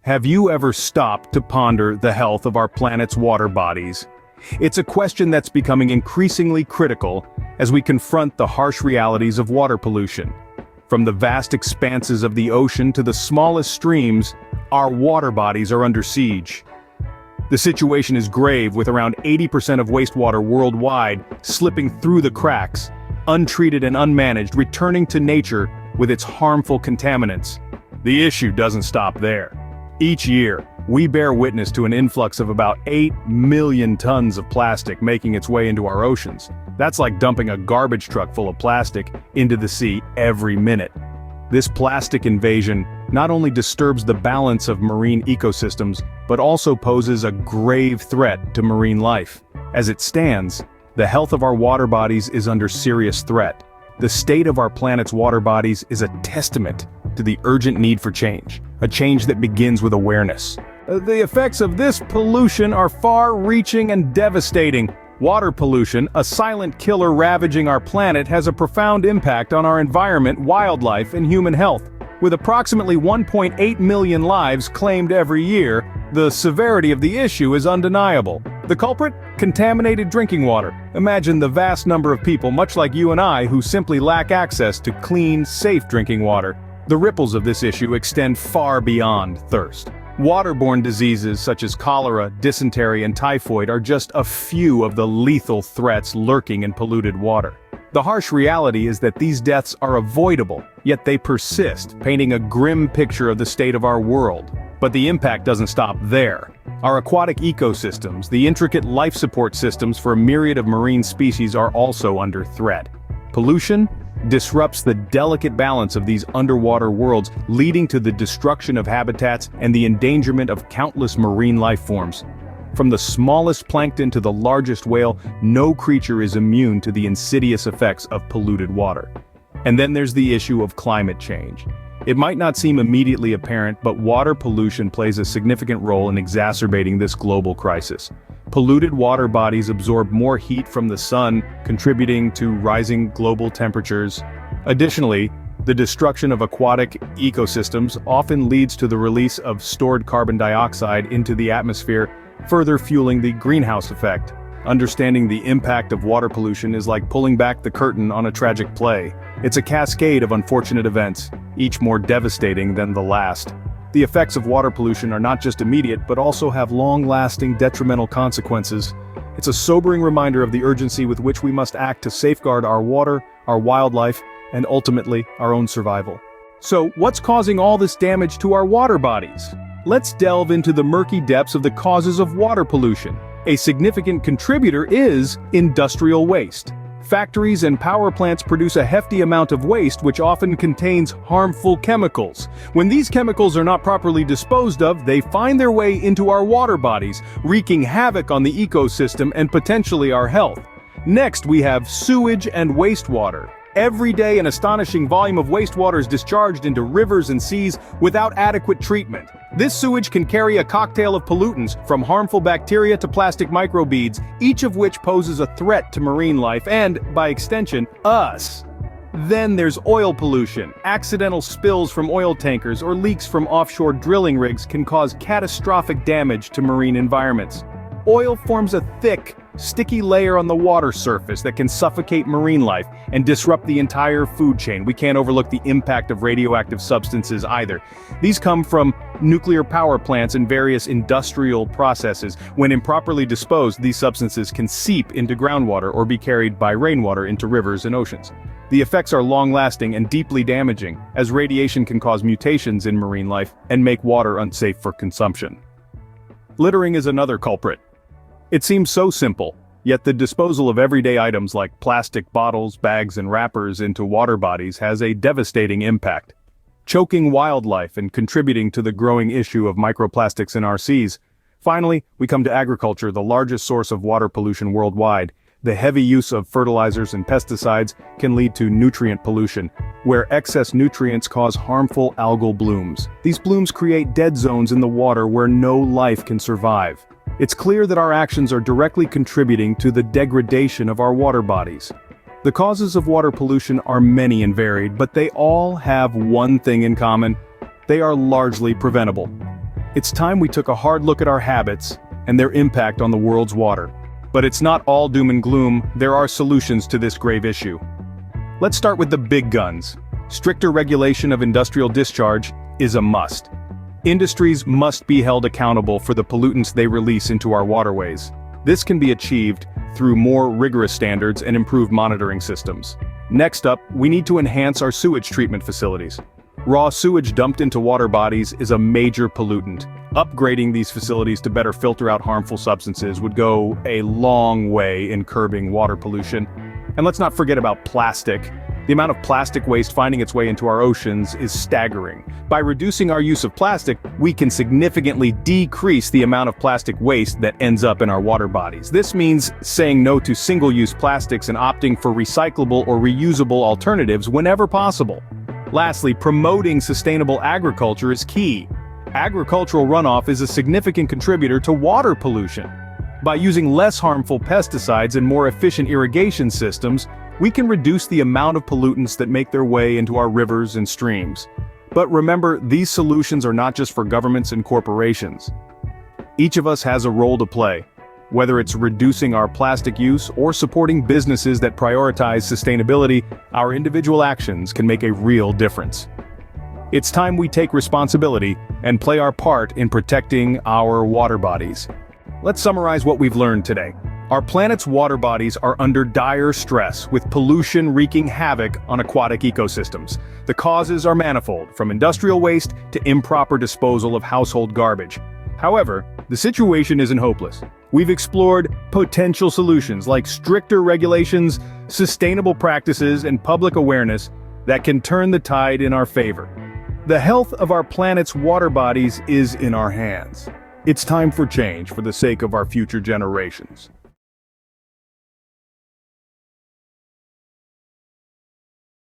Have you ever stopped to ponder the health of our planet's water bodies? It's a question that's becoming increasingly critical as we confront the harsh realities of water pollution. From the vast expanses of the ocean to the smallest streams, our water bodies are under siege. The situation is grave, with around 80% of wastewater worldwide slipping through the cracks, untreated and unmanaged, returning to nature with its harmful contaminants. The issue doesn't stop there. Each year, we bear witness to an influx of about 8 million tons of plastic making its way into our oceans. That's like dumping a garbage truck full of plastic into the sea every minute. This plastic invasion not only disturbs the balance of marine ecosystems, but also poses a grave threat to marine life. As it stands, the health of our water bodies is under serious threat. The state of our planet's water bodies is a testament to the urgent need for change, a change that begins with awareness. The effects of this pollution are far-reaching and devastating. Water pollution, a silent killer ravaging our planet, has a profound impact on our environment, wildlife, and human health. With approximately 1.8 million lives claimed every year, the severity of the issue is undeniable. The culprit? Contaminated drinking water. Imagine the vast number of people, much like you and I, who simply lack access to clean, safe drinking water. The ripples of this issue extend far beyond thirst. Waterborne diseases such as cholera, dysentery, and typhoid are just a few of the lethal threats lurking in polluted water. The harsh reality is that these deaths are avoidable, yet they persist, painting a grim picture of the state of our world. But the impact doesn't stop there. Our aquatic ecosystems, the intricate life support systems for a myriad of marine species, are also under threat. Pollution disrupts the delicate balance of these underwater worlds, leading to the destruction of habitats and the endangerment of countless marine life forms. From the smallest plankton to the largest whale, no creature is immune to the insidious effects of polluted water. And then there's the issue of climate change. It might not seem immediately apparent, but water pollution plays a significant role in exacerbating this global crisis. Polluted water bodies absorb more heat from the sun, contributing to rising global temperatures. Additionally, the destruction of aquatic ecosystems often leads to the release of stored carbon dioxide into the atmosphere, further fueling the greenhouse effect. Understanding the impact of water pollution is like pulling back the curtain on a tragic play. It's a cascade of unfortunate events, each more devastating than the last. The effects of water pollution are not just immediate, but also have long-lasting detrimental consequences. It's a sobering reminder of the urgency with which we must act to safeguard our water, our wildlife, and ultimately, our own survival. So, what's causing all this damage to our water bodies? Let's delve into the murky depths of the causes of water pollution. A significant contributor is industrial waste. Factories and power plants produce a hefty amount of waste, which often contains harmful chemicals. When these chemicals are not properly disposed of, they find their way into our water bodies, wreaking havoc on the ecosystem and potentially our health. Next, we have sewage and wastewater. Every day, an astonishing volume of wastewater is discharged into rivers and seas without adequate treatment. This sewage can carry a cocktail of pollutants, from harmful bacteria to plastic microbeads, each of which poses a threat to marine life and, by extension, us. Then there's oil pollution. Accidental spills from oil tankers or leaks from offshore drilling rigs can cause catastrophic damage to marine environments. Oil forms a thick, sticky layer on the water surface that can suffocate marine life and disrupt the entire food chain. We can't overlook the impact of radioactive substances either. These come from nuclear power plants and various industrial processes. When improperly disposed, these substances can seep into groundwater or be carried by rainwater into rivers and oceans. The effects are long-lasting and deeply damaging, as radiation can cause mutations in marine life and make water unsafe for consumption. Littering is another culprit. It seems so simple, yet the disposal of everyday items like plastic bottles, bags, and wrappers into water bodies has a devastating impact, choking wildlife and contributing to the growing issue of microplastics in our seas. Finally, we come to agriculture, the largest source of water pollution worldwide. The heavy use of fertilizers and pesticides can lead to nutrient pollution, where excess nutrients cause harmful algal blooms. These blooms create dead zones in the water where no life can survive. It's clear that our actions are directly contributing to the degradation of our water bodies. The causes of water pollution are many and varied, but they all have one thing in common: they are largely preventable. It's time we took a hard look at our habits and their impact on the world's water. But it's not all doom and gloom, there are solutions to this grave issue. Let's start with the big guns. Stricter regulation of industrial discharge is a must. Industries must be held accountable for the pollutants they release into our waterways. This can be achieved through more rigorous standards and improved monitoring systems. Next up, we need to enhance our sewage treatment facilities. Raw sewage dumped into water bodies is a major pollutant. Upgrading these facilities to better filter out harmful substances would go a long way in curbing water pollution. And let's not forget about plastic. The amount of plastic waste finding its way into our oceans is staggering. By reducing our use of plastic, we can significantly decrease the amount of plastic waste that ends up in our water bodies. This means saying no to single-use plastics and opting for recyclable or reusable alternatives whenever possible. Lastly, promoting sustainable agriculture is key. Agricultural runoff is a significant contributor to water pollution. By using less harmful pesticides and more efficient irrigation systems, we can reduce the amount of pollutants that make their way into our rivers and streams. But remember, these solutions are not just for governments and corporations. Each of us has a role to play, whether it's reducing our plastic use or supporting businesses that prioritize sustainability. Our individual actions can make a real difference. It's time we take responsibility and play our part in protecting our water bodies. Let's summarize what we've learned today. Our planet's water bodies are under dire stress, with pollution wreaking havoc on aquatic ecosystems. The causes are manifold, from industrial waste to improper disposal of household garbage. However, the situation isn't hopeless. We've explored potential solutions like stricter regulations, sustainable practices, and public awareness that can turn the tide in our favor. The health of our planet's water bodies is in our hands. It's time for change for the sake of our future generations.